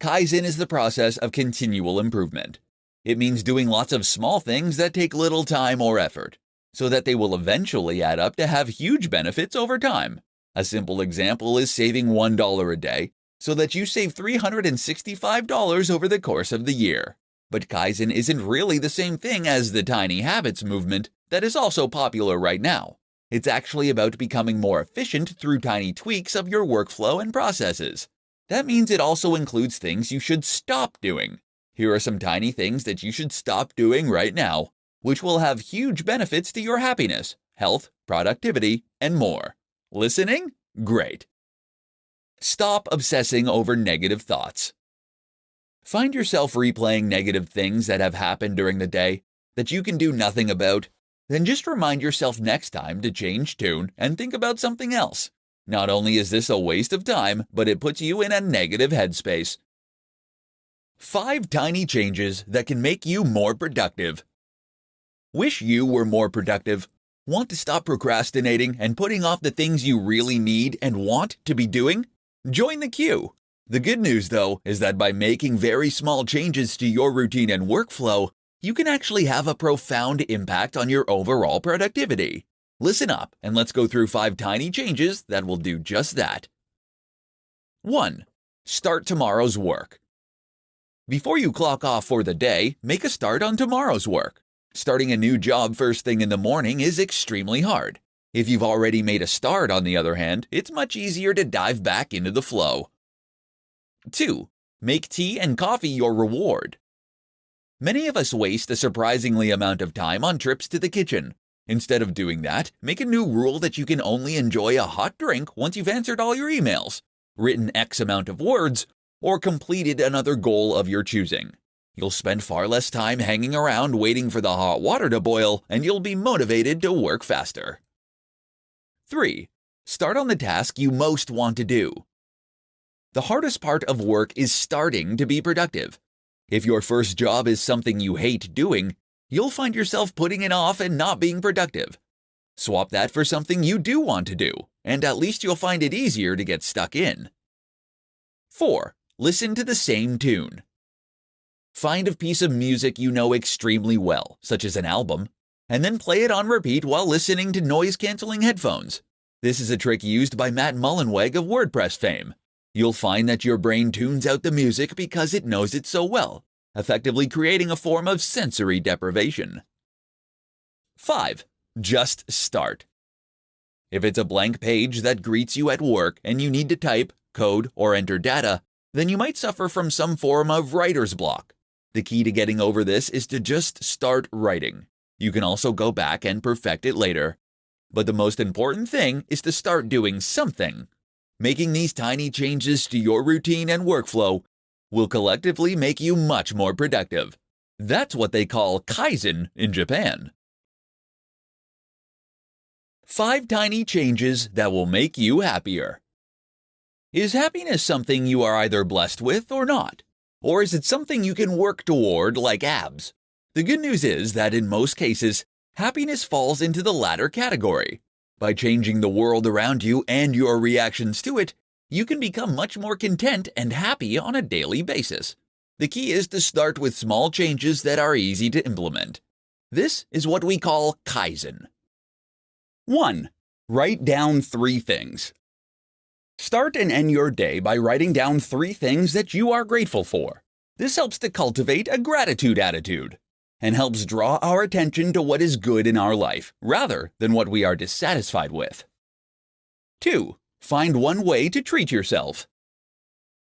Kaizen is the process of continual improvement. It means doing lots of small things that take little time or effort, so that they will eventually add up to have huge benefits over time. A simple example is saving $1 a day, so that you save $365 over the course of the year. But Kaizen isn't really the same thing as the tiny habits movement that is also popular right now. It's actually about becoming more efficient through tiny tweaks of your workflow and processes. That means it also includes things you should stop doing. Here are some tiny things that you should stop doing right now, which will have huge benefits to your happiness, health, productivity, and more. Listening? Great. Stop obsessing over negative thoughts. Find yourself replaying negative things that have happened during the day that you can do nothing about. Then just remind yourself next time to change tune and think about something else. Not only is this a waste of time, but it puts you in a negative headspace. 5 tiny changes that can make you more productive. Wish you were more productive? Want to stop procrastinating and putting off the things you really need and want to be doing? Join the queue. The good news, though, is that by making very small changes to your routine and workflow, you can actually have a profound impact on your overall productivity. Listen up, and let's go through 5 tiny changes that will do just that. 1. Start tomorrow's work. Before you clock off for the day, make a start on tomorrow's work. Starting a new job first thing in the morning is extremely hard. If you've already made a start, on the other hand, it's much easier to dive back into the flow. 2. Make tea and coffee your reward. Many of us waste a surprisingly amount of time on trips to the kitchen. Instead of doing that, make a new rule that you can only enjoy a hot drink once you've answered all your emails, written X amount of words, or completed another goal of your choosing. You'll spend far less time hanging around waiting for the hot water to boil, and you'll be motivated to work faster. 3. Start on the task you most want to do. The hardest part of work is starting to be productive. If your first job is something you hate doing, you'll find yourself putting it off and not being productive. Swap that for something you do want to do, and at least you'll find it easier to get stuck in. 4. Listen to the same tune. Find a piece of music you know extremely well, such as an album, and then play it on repeat while listening to noise-canceling headphones. This is a trick used by Matt Mullenweg of WordPress fame. You'll find that your brain tunes out the music because it knows it so well, effectively creating a form of sensory deprivation. 5. Just start. If it's a blank page that greets you at work and you need to type, code, or enter data, then you might suffer from some form of writer's block. The key to getting over this is to just start writing. You can also go back and perfect it later. But the most important thing is to start doing something. Making these tiny changes to your routine and workflow will collectively make you much more productive. That's what they call Kaizen in Japan. 5 tiny changes that will make you happier. Is happiness something you are either blessed with or not? Or is it something you can work toward like abs? The good news is that in most cases, happiness falls into the latter category. By changing the world around you and your reactions to it, you can become much more content and happy on a daily basis. The key is to start with small changes that are easy to implement. This is what we call Kaizen. 1. Write down 3 things. Start and end your day by writing down 3 things that you are grateful for. This helps to cultivate a gratitude attitude and helps draw our attention to what is good in our life rather than what we are dissatisfied with. 2. Find one way to treat yourself.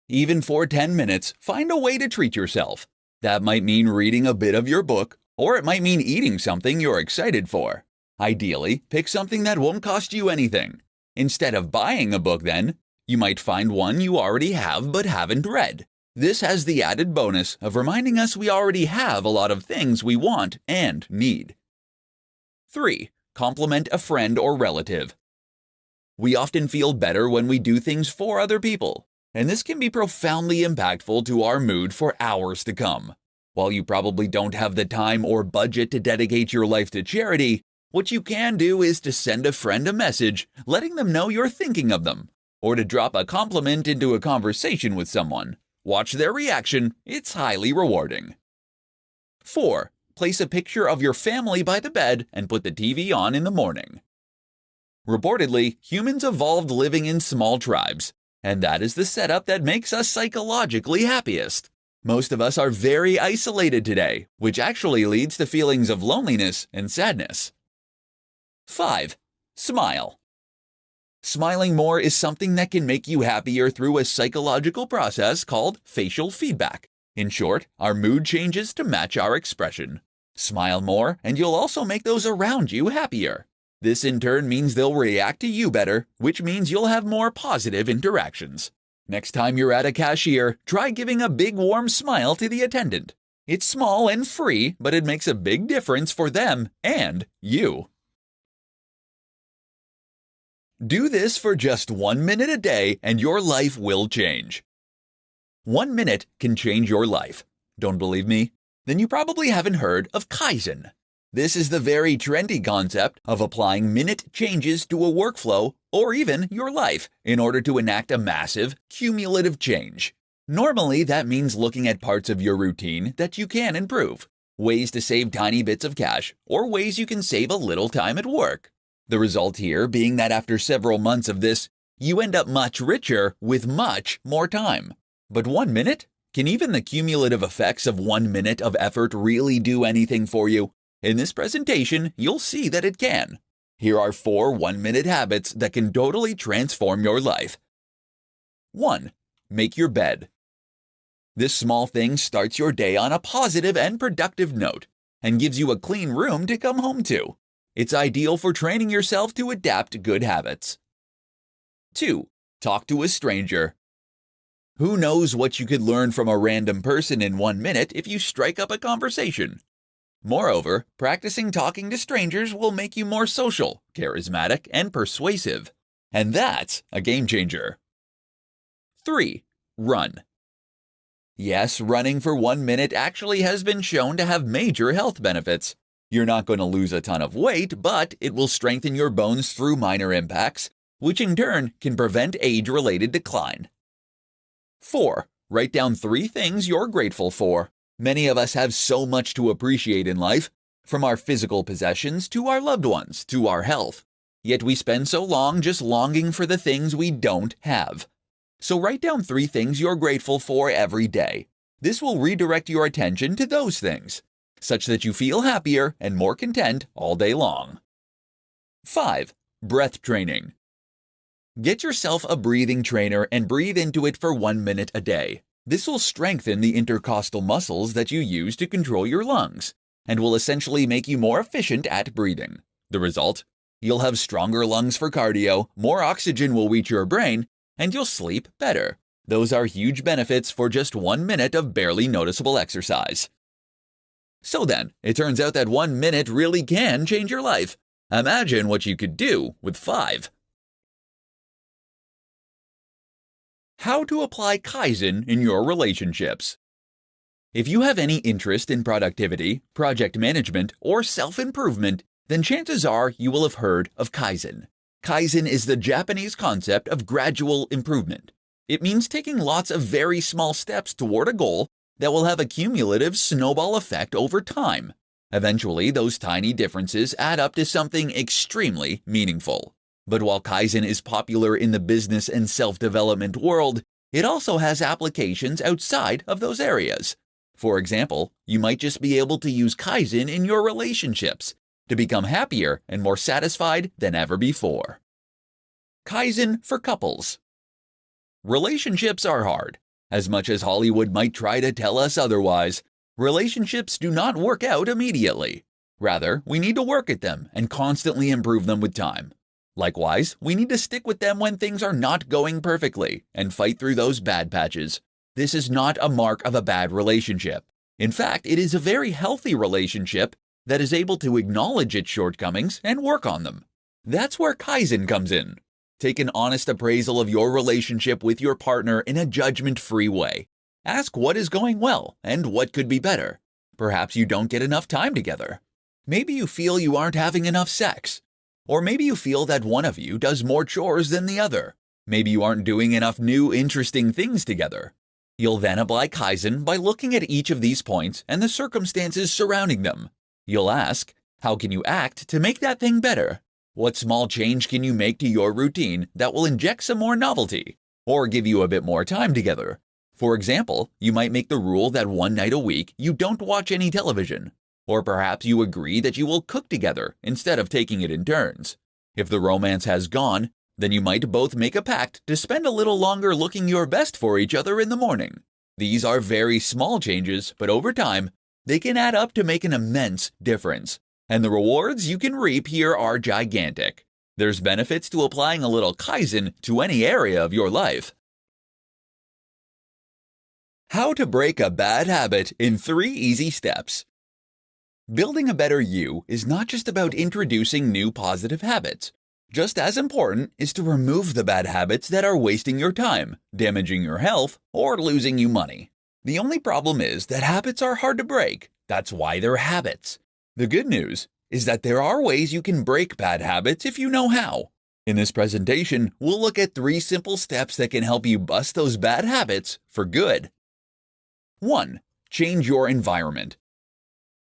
Even for 10 minutes, find a way to treat yourself. That might mean reading a bit of your book, or it might mean eating something you're excited for. Ideally, pick something that won't cost you anything. Instead of buying a book then, you might find one you already have but haven't read. This has the added bonus of reminding us we already have a lot of things we want and need. 3. Compliment a friend or relative. We often feel better when we do things for other people, and this can be profoundly impactful to our mood for hours to come. While you probably don't have the time or budget to dedicate your life to charity, what you can do is to send a friend a message letting them know you're thinking of them, or to drop a compliment into a conversation with someone. Watch their reaction. It's highly rewarding. 4. Place a picture of your family by the bed and put the TV on in the morning. Reportedly, humans evolved living in small tribes, and that is the setup that makes us psychologically happiest. Most of us are very isolated today, which actually leads to feelings of loneliness and sadness. 5. Smile. Smiling more is something that can make you happier through a psychological process called facial feedback. In short, our mood changes to match our expression. Smile more, and you'll also make those around you happier. This in turn means they'll react to you better, which means you'll have more positive interactions. Next time you're at a cashier, try giving a big warm smile to the attendant. It's small and free, but it makes a big difference for them and you. Do this for just 1 minute a day and your life will change. 1 minute can change your life. Don't believe me? Then you probably haven't heard of Kaizen. This is the very trendy concept of applying minute changes to a workflow or even your life in order to enact a massive, cumulative change. Normally, that means looking at parts of your routine that you can improve, ways to save tiny bits of cash, or ways you can save a little time at work. The result here being that after several months of this, you end up much richer with much more time. But 1 minute? Can even the cumulative effects of 1 minute of effort really do anything for you? In this presentation, you'll see that it can. Here are 4 1-minute habits that can totally transform your life. 1. Make your bed. This small thing starts your day on a positive and productive note and gives you a clean room to come home to. It's ideal for training yourself to adapt good habits. 2. Talk to a stranger. Who knows what you could learn from a random person in 1 minute if you strike up a conversation? Moreover, practicing talking to strangers will make you more social, charismatic, and persuasive. And that's a game changer. 3. Run. Yes, running for 1 minute actually has been shown to have major health benefits. You're not going to lose a ton of weight, but it will strengthen your bones through minor impacts, which in turn can prevent age-related decline. 4. Write down 3 things you're grateful for. Many of us have so much to appreciate in life, from our physical possessions to our loved ones to our health. Yet we spend so long just longing for the things we don't have. So write down 3 things you're grateful for every day. This will redirect your attention to those things, such that you feel happier and more content all day long. 5. Breath training. Get yourself a breathing trainer and breathe into it for 1 minute a day. This will strengthen the intercostal muscles that you use to control your lungs and will essentially make you more efficient at breathing. The result? You'll have stronger lungs for cardio, more oxygen will reach your brain, and you'll sleep better. Those are huge benefits for just 1 minute of barely noticeable exercise. So then, it turns out that 1 minute really can change your life. Imagine what you could do with 5. How to apply Kaizen in your relationships. If you have any interest in productivity, project management, or self-improvement, then chances are you will have heard of Kaizen. Kaizen is the Japanese concept of gradual improvement. It means taking lots of very small steps toward a goal that will have a cumulative snowball effect over time. Eventually, those tiny differences add up to something extremely meaningful. But while Kaizen is popular in the business and self-development world, it also has applications outside of those areas. For example, you might just be able to use Kaizen in your relationships to become happier and more satisfied than ever before. Kaizen for couples. Relationships are hard. As much as Hollywood might try to tell us otherwise, relationships do not work out immediately. Rather, we need to work at them and constantly improve them with time. Likewise, we need to stick with them when things are not going perfectly and fight through those bad patches. This is not a mark of a bad relationship. In fact, it is a very healthy relationship that is able to acknowledge its shortcomings and work on them. That's where Kaizen comes in. Take an honest appraisal of your relationship with your partner in a judgment-free way. Ask what is going well and what could be better. Perhaps you don't get enough time together. Maybe you feel you aren't having enough sex. Or maybe you feel that one of you does more chores than the other. Maybe you aren't doing enough new, interesting things together. You'll then apply Kaizen by looking at each of these points and the circumstances surrounding them. You'll ask, how can you act to make that thing better? What small change can you make to your routine that will inject some more novelty or give you a bit more time together? For example, you might make the rule that one night a week you don't watch any television. Or perhaps you agree that you will cook together instead of taking it in turns. If the romance has gone, then you might both make a pact to spend a little longer looking your best for each other in the morning. These are very small changes, but over time, they can add up to make an immense difference. And the rewards you can reap here are gigantic. There's benefits to applying a little Kaizen to any area of your life. How to break a bad habit in 3 easy steps. Building a better you is not just about introducing new positive habits. Just as important is to remove the bad habits that are wasting your time, damaging your health, or losing you money. The only problem is that habits are hard to break. That's why they're habits. The good news is that there are ways you can break bad habits if you know how. In this presentation, we'll look at 3 simple steps that can help you bust those bad habits for good. 1. Change your environment.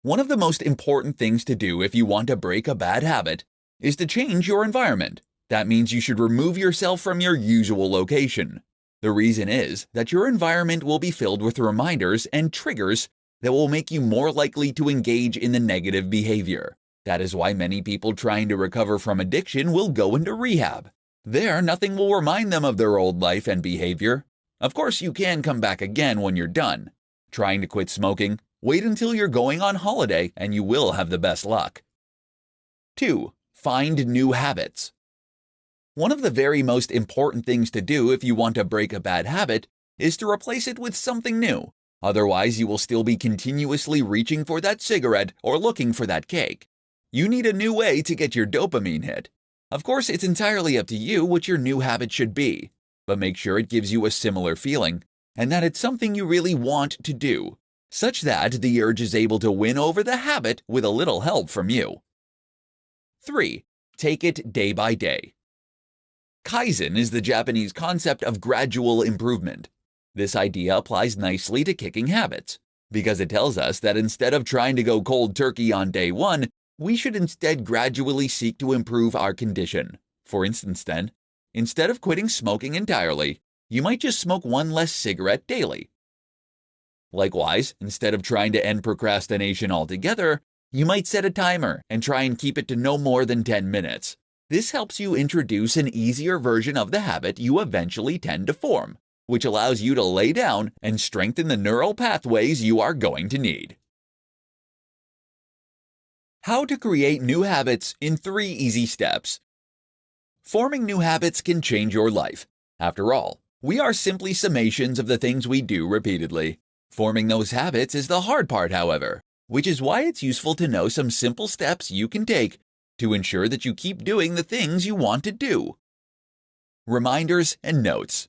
One of the most important things to do if you want to break a bad habit is to change your environment. That means you should remove yourself from your usual location. The reason is that your environment will be filled with reminders and triggers that will make you more likely to engage in the negative behavior. That is why many people trying to recover from addiction will go into rehab. There, nothing will remind them of their old life and behavior. Of course, you can come back again when you're done. Trying to quit smoking? Wait until you're going on holiday and you will have the best luck. 2. Find new habits. One of the very most important things to do if you want to break a bad habit is to replace it with something new. Otherwise, you will still be continuously reaching for that cigarette or looking for that cake. You need a new way to get your dopamine hit. Of course, it's entirely up to you what your new habit should be, but make sure it gives you a similar feeling and that it's something you really want to do, such that the urge is able to win over the habit with a little help from you. 3. Take it day by day. Kaizen is the Japanese concept of gradual improvement. This idea applies nicely to kicking habits, because it tells us that instead of trying to go cold turkey on day 1, we should instead gradually seek to improve our condition. For instance then, instead of quitting smoking entirely, you might just smoke 1 less cigarette daily. Likewise, instead of trying to end procrastination altogether, you might set a timer and try and keep it to no more than 10 minutes. This helps you introduce an easier version of the habit you eventually tend to form, which allows you to lay down and strengthen the neural pathways you are going to need. How to create new habits in 3 easy steps. Forming new habits can change your life. After all, we are simply summations of the things we do repeatedly. Forming those habits is the hard part, however, which is why it's useful to know some simple steps you can take to ensure that you keep doing the things you want to do. Reminders and notes.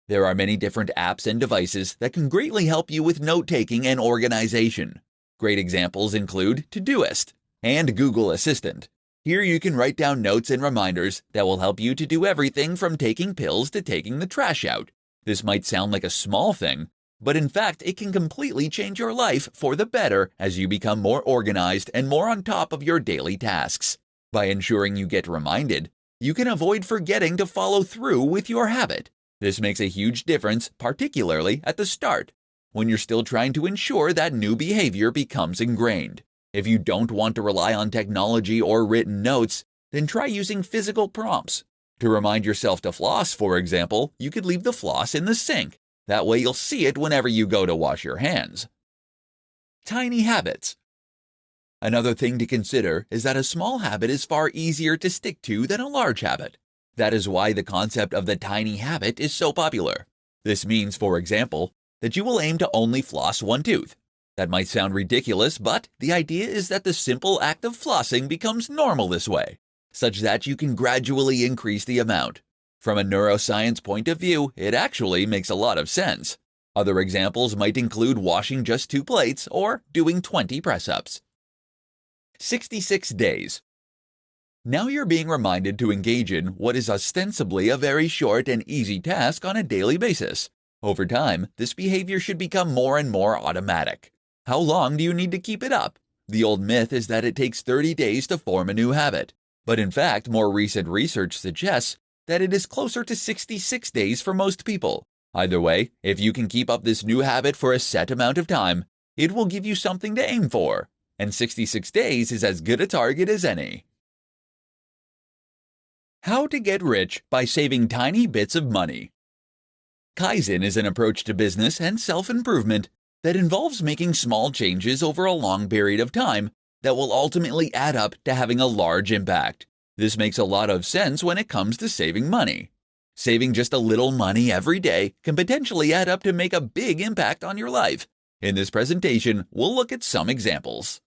There are many different apps and devices that can greatly help you with note-taking and organization. Great examples include Todoist and Google Assistant. Here you can write down notes and reminders that will help you to do everything from taking pills to taking the trash out. This might sound like a small thing, but in fact it can completely change your life for the better as you become more organized and more on top of your daily tasks. By ensuring you get reminded, you can avoid forgetting to follow through with your habit. This makes a huge difference, particularly at the start, when you're still trying to ensure that new behavior becomes ingrained. If you don't want to rely on technology or written notes, then try using physical prompts. To remind yourself to floss, for example, you could leave the floss in the sink. That way you'll see it whenever you go to wash your hands. Tiny habits. Another thing to consider is that a small habit is far easier to stick to than a large habit. That is why the concept of the tiny habit is so popular. This means, for example, that you will aim to only floss 1 tooth. That might sound ridiculous, but the idea is that the simple act of flossing becomes normal this way, such that you can gradually increase the amount. From a neuroscience point of view, it actually makes a lot of sense. Other examples might include washing just 2 plates or doing 20 press-ups. 66 days. Now you're being reminded to engage in what is ostensibly a very short and easy task on a daily basis. Over time, this behavior should become more and more automatic. How long do you need to keep it up? The old myth is that it takes 30 days to form a new habit. But in fact, more recent research suggests that it is closer to 66 days for most people. Either way, if you can keep up this new habit for a set amount of time, it will give you something to aim for. And 66 days is as good a target as any. How to get rich by saving tiny bits of money. Kaizen is an approach to business and self-improvement that involves making small changes over a long period of time that will ultimately add up to having a large impact. This makes a lot of sense when it comes to saving money. Saving just a little money every day can potentially add up to make a big impact on your life. In this presentation, we'll look at some examples.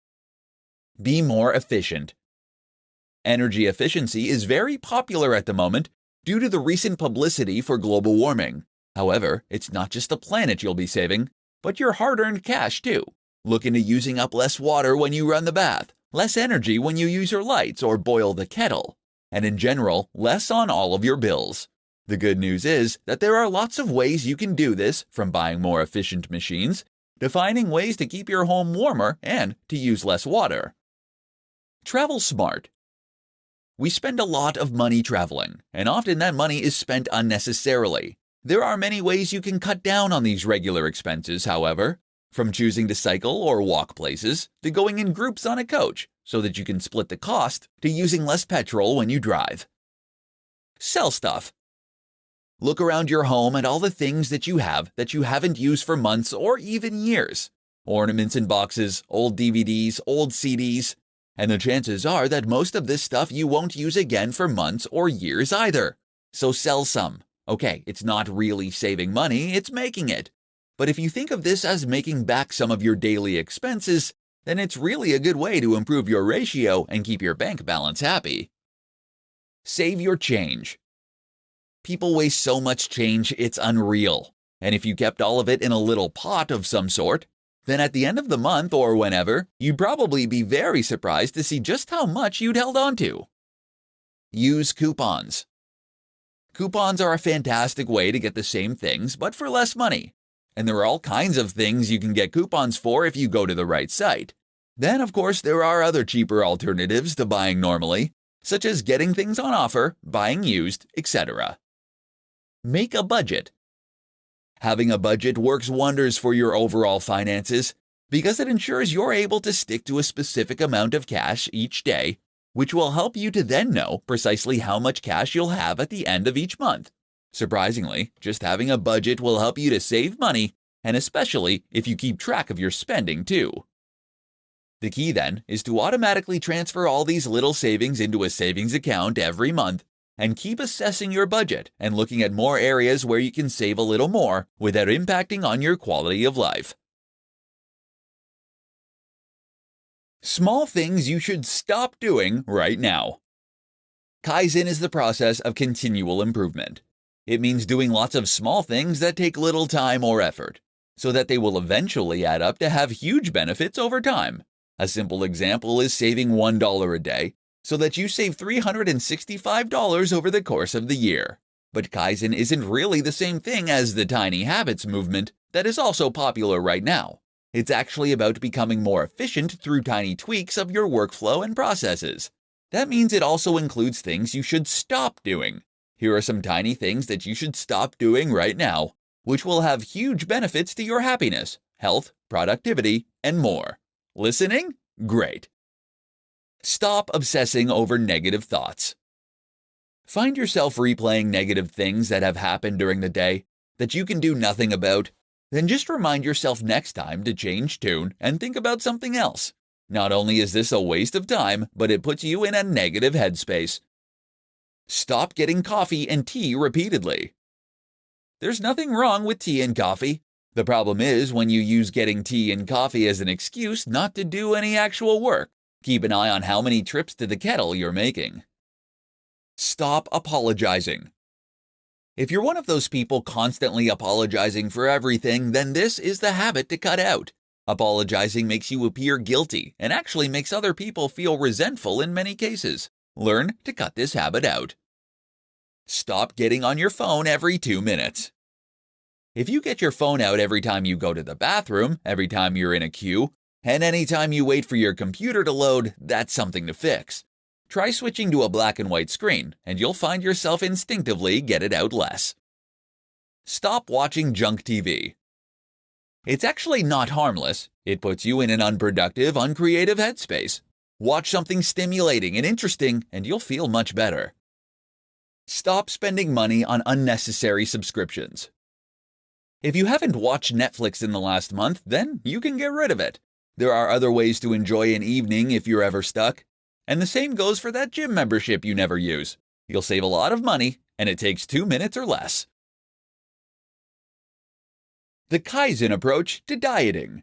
Be more efficient. Energy efficiency is very popular at the moment due to the recent publicity for global warming. However, it's not just the planet you'll be saving, but your hard-earned cash too. Look into using up less water when you run the bath, less energy when you use your lights or boil the kettle, and in general, less on all of your bills. The good news is that there are lots of ways you can do this, from buying more efficient machines to finding ways to keep your home warmer and to use less water. Travel smart. We spend a lot of money traveling, and often that money is spent unnecessarily. There are many ways you can cut down on these regular expenses, however, from choosing to cycle or walk places to going in groups on a coach so that you can split the cost to using less petrol when you drive. Sell stuff. Look around your home at all the things that you have that you haven't used for months or even years. Ornaments in boxes, old DVDs, old CDs, and the chances are that most of this stuff you won't use again for months or years either. So sell some. Okay, it's not really saving money, it's making it. But if you think of this as making back some of your daily expenses, then it's really a good way to improve your ratio and keep your bank balance happy. Save your change. People waste so much change, it's unreal. And if you kept all of it in a little pot of some sort, then at the end of the month or whenever, you'd probably be very surprised to see just how much you'd held on to. Use coupons. Coupons are a fantastic way to get the same things, but for less money. And there are all kinds of things you can get coupons for if you go to the right site. Then, of course, there are other cheaper alternatives to buying normally, such as getting things on offer, buying used, etc. Make a budget. Having a budget works wonders for your overall finances because it ensures you're able to stick to a specific amount of cash each day, which will help you to then know precisely how much cash you'll have at the end of each month. Surprisingly, just having a budget will help you to save money, and especially if you keep track of your spending too. The key then is to automatically transfer all these little savings into a savings account every month and keep assessing your budget and looking at more areas where you can save a little more without impacting on your quality of life. Small things you should stop doing right now. Kaizen is the process of continual improvement. It means doing lots of small things that take little time or effort, so that they will eventually add up to have huge benefits over time. A simple example is saving $1 a day, so that you save $365 over the course of the year. But Kaizen isn't really the same thing as the tiny habits movement that is also popular right now. It's actually about becoming more efficient through tiny tweaks of your workflow and processes. That means it also includes things you should stop doing. Here are some tiny things that you should stop doing right now, which will have huge benefits to your happiness, health, productivity, and more. Listening? Great. Stop obsessing over negative thoughts. Find yourself replaying negative things that have happened during the day that you can do nothing about. Then just remind yourself next time to change tune and think about something else. Not only is this a waste of time, but it puts you in a negative headspace. Stop getting coffee and tea repeatedly. There's nothing wrong with tea and coffee. The problem is when you use getting tea and coffee as an excuse not to do any actual work. Keep an eye on how many trips to the kettle you're making. Stop apologizing. If you're one of those people constantly apologizing for everything, then this is the habit to cut out. Apologizing makes you appear guilty and actually makes other people feel resentful in many cases. Learn to cut this habit out. Stop getting on your phone every 2 minutes. If you get your phone out every time you go to the bathroom, every time you're in a queue, and any time you wait for your computer to load, that's something to fix. Try switching to a black and white screen, and you'll find yourself instinctively get it out less. Stop watching junk TV. It's actually not harmless. It puts you in an unproductive, uncreative headspace. Watch something stimulating and interesting, and you'll feel much better. Stop spending money on unnecessary subscriptions. If you haven't watched Netflix in the last month, then you can get rid of it. There are other ways to enjoy an evening if you're ever stuck. And the same goes for that gym membership you never use. You'll save a lot of money, and it takes 2 minutes or less. The Kaizen approach to dieting.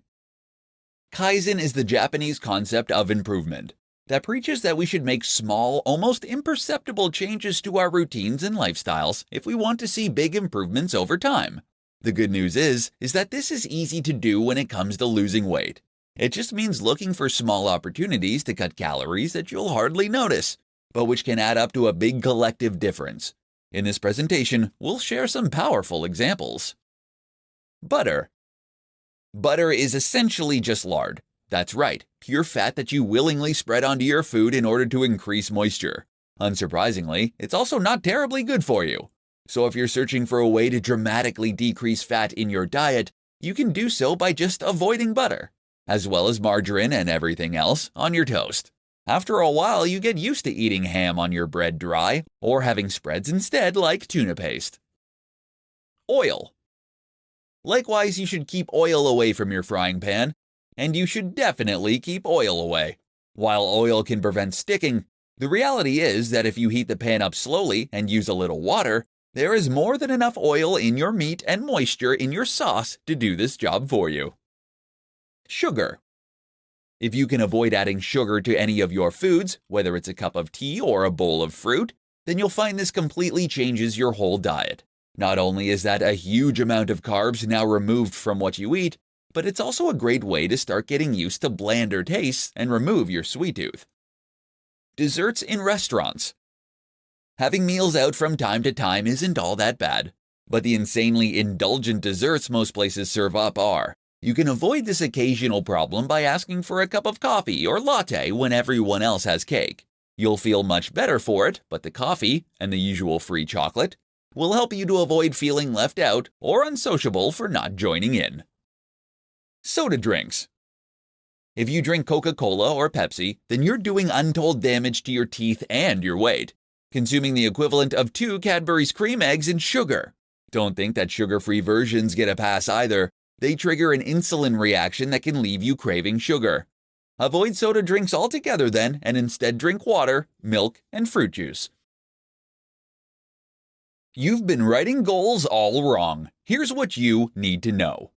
Kaizen is the Japanese concept of improvement that preaches that we should make small, almost imperceptible changes to our routines and lifestyles if we want to see big improvements over time. The good news is that this is easy to do when it comes to losing weight. It just means looking for small opportunities to cut calories that you'll hardly notice, but which can add up to a big collective difference. In this presentation, we'll share some powerful examples. Butter. Butter is essentially just lard. That's right, pure fat that you willingly spread onto your food in order to increase moisture. Unsurprisingly, it's also not terribly good for you. So if you're searching for a way to dramatically decrease fat in your diet, you can do so by just avoiding butter, as well as margarine and everything else on your toast. After a while, you get used to eating ham on your bread dry, or having spreads instead like tuna paste. Oil. Likewise, you should keep oil away from your frying pan, and you should definitely keep oil away. While oil can prevent sticking, the reality is that if you heat the pan up slowly and use a little water, there is more than enough oil in your meat and moisture in your sauce to do this job for you. Sugar. If you can avoid adding sugar to any of your foods, whether it's a cup of tea or a bowl of fruit, then you'll find this completely changes your whole diet. Not only is that a huge amount of carbs now removed from what you eat, but it's also a great way to start getting used to blander tastes and remove your sweet tooth. Desserts in restaurants. Having meals out from time to time isn't all that bad, but the insanely indulgent desserts most places serve up are. You can avoid this occasional problem by asking for a cup of coffee or latte when everyone else has cake. You'll feel much better for it, but the coffee, and the usual free chocolate, will help you to avoid feeling left out or unsociable for not joining in. Soda drinks. If you drink Coca-Cola or Pepsi, then you're doing untold damage to your teeth and your weight, consuming the equivalent of 2 Cadbury's cream eggs in sugar. Don't think that sugar-free versions get a pass either. They trigger an insulin reaction that can leave you craving sugar. Avoid soda drinks altogether then, and instead drink water, milk, and fruit juice. You've been writing goals all wrong. Here's what you need to know.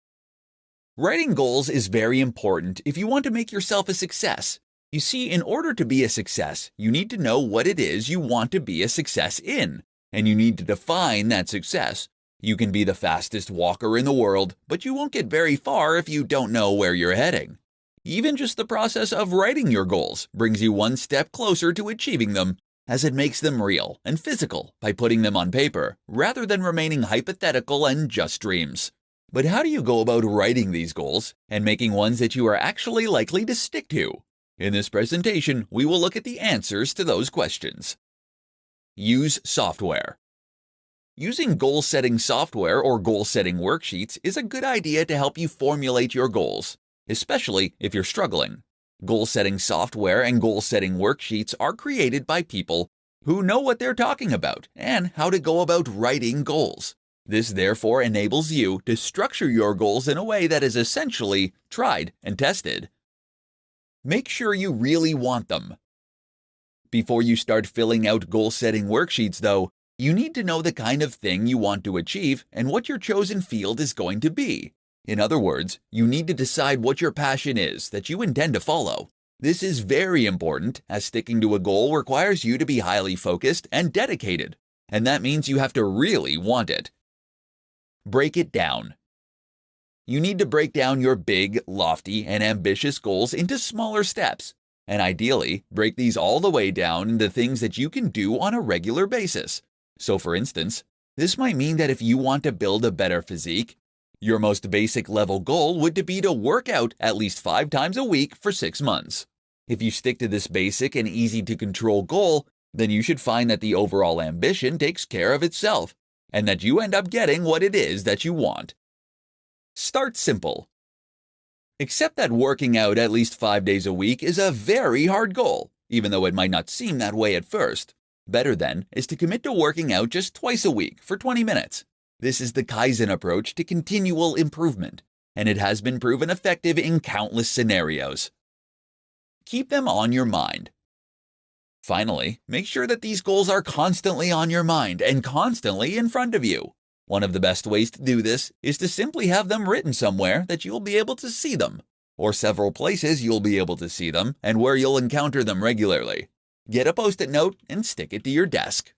Writing goals is very important if you want to make yourself a success. You see, in order to be a success, you need to know what it is you want to be a success in, and you need to define that success. You can be the fastest walker in the world, but you won't get very far if you don't know where you're heading. Even just the process of writing your goals brings you one step closer to achieving them, as it makes them real and physical by putting them on paper, rather than remaining hypothetical and just dreams. But how do you go about writing these goals and making ones that you are actually likely to stick to? In this presentation, we will look at the answers to those questions. Use software. Using goal-setting software or goal-setting worksheets is a good idea to help you formulate your goals, especially if you're struggling. Goal-setting software and goal-setting worksheets are created by people who know what they're talking about and how to go about writing goals. This therefore enables you to structure your goals in a way that is essentially tried and tested. Make sure you really want them. Before you start filling out goal-setting worksheets, though, you need to know the kind of thing you want to achieve and what your chosen field is going to be. In other words, you need to decide what your passion is that you intend to follow. This is very important, as sticking to a goal requires you to be highly focused and dedicated, and that means you have to really want it. Break it down. You need to break down your big, lofty, and ambitious goals into smaller steps, and ideally, break these all the way down into things that you can do on a regular basis. So for instance, this might mean that if you want to build a better physique, Your most basic level goal would be to work out at least 5 times a week for 6 months. If you stick to this basic and easy to control goal, then you should find that the overall ambition takes care of itself, and that you end up getting what it is that you want. Start simple. Accept that working out at least 5 days a week is a very hard goal, even though it might not seem that way at first. Better then is to commit to working out just twice a week for 20 minutes. This is the Kaizen approach to continual improvement, and it has been proven effective in countless scenarios. Keep them on your mind. Finally, make sure that these goals are constantly on your mind and constantly in front of you. One of the best ways to do this is to simply have them written somewhere that you'll be able to see them, or several places you'll be able to see them and where you'll encounter them regularly. Get a Post-it note and stick it to your desk.